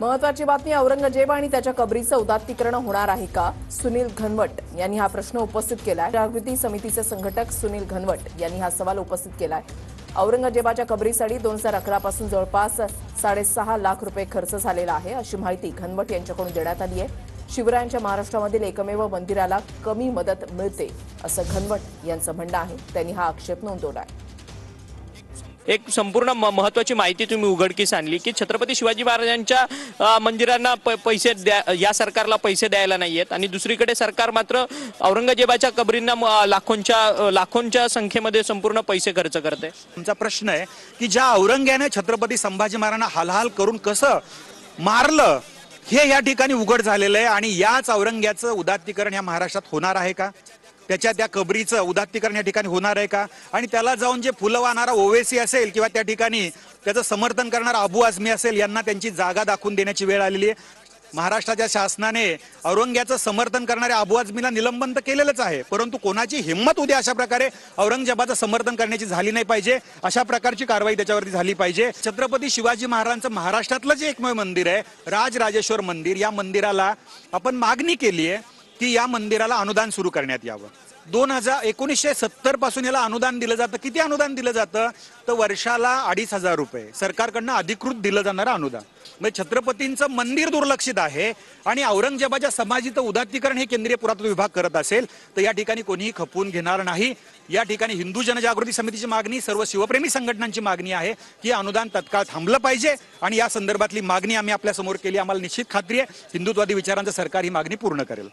महत्वाची बातमी, औरंगजेब आणि त्याच्या कबरीचं उदात्तीकरण होणार आहे का? सुनील घनवट यांनी हा प्रश्न उपस्थित केलाय। जागृती समितीचे संघटक सुनील घनवट यांनी हा सवाल उपस्थित केलाय। औरंगजेबाच्या कबरीसाठी 2011 पासून जवळपास 6.5 लाख रुपये खर्च झालेला आहे, अशी माहिती घनवट यांच्याकडून देण्यात आली आहे। शिवरायांच्या महाराष्ट्रामधील एकमेव मंदिराला कमी मदत मिळते, असं घनवट यांचं म्हणणं आहे। त्यांनी हा आक्षेप नोंदवलाय। एक संपूर्ण महत्त्वाची माहिती तुम्ही उघडकीस आणली की छत्रपती शिवाजी महाराजांच्या मंदिरांना पैसे या सरकारला पैसे द्यायला नाहीयेत आणि दुसरीकडे सरकार मात्र औरंगजेबाच्या कबरींना लाखोंच्या संख्येमध्ये संपूर्ण पैसे खर्च करते। आमचा प्रश्न आहे की ज्या औरंग्याने छत्रपती संभाजी महाराजांना हालहाल करून कसं मारलं हे या ठिकाणी उघड झालेलं आहे आणि याच औरंग्याचं उदात्तीकरण या महाराष्ट्रात होणार आहे का? त्या कबरीचं उदात्तीकरण या ठिकाणी होणार आहे का? आणि त्याला जाऊन जे फुलं वाहणारा ओवेसी असेल किंवा त्या ठिकाणी त्याचं समर्थन करणारा अबू आझमी असेल यांना त्यांची जागा दाखवून देण्याची वेळ आलेली आहे। महाराष्ट्राच्या शासनाने औरंग्याचं समर्थन करणाऱ्या अबू आझमीला निलंबन तर केलेलंच आहे, परंतु कोणाची हिंमत उद्या अशा प्रकारे औरंगजेबाचं समर्थन करण्याची झाली नाही पाहिजे। अशा प्रकारची कारवाई त्याच्यावरती झाली पाहिजे। छत्रपती शिवाजी महाराजांचं महाराष्ट्रातलं जे एकमेव मंदिर आहे राजराजेश्वर मंदिर, या मंदिराला आपण मागणी केली आहे की या मंदिराला अनुदान सुरू करण्यात यावं। 1970 पासून याला अनुदान दिलं जातं। किती अनुदान दिलं जातं? तर वर्षाला 2,500 रुपये सरकारकडनं अधिकृत दिलं जाणारं अनुदान। म्हणजे छत्रपतींचं मंदिर दुर्लक्षित आहे आणि औरंगजेबाच्या समाधीचं उदात्तीकरण हे केंद्रीय पुरातत्व विभाग करत असेल तर या ठिकाणी कोणीही खपवून घेणार नाही। या ठिकाणी हिंदू जनजागृती समितीची मागणी, सर्व शिवप्रेमी संघटनांची मागणी आहे की अनुदान तत्काळ थांबलं पाहिजे आणि या संदर्भातली मागणी आम्ही आपल्या समोर केली। आम्हाला निश्चित खात्री आहे हिंदुत्ववादी विचारांचं सरकार ही मागणी पूर्ण करेल।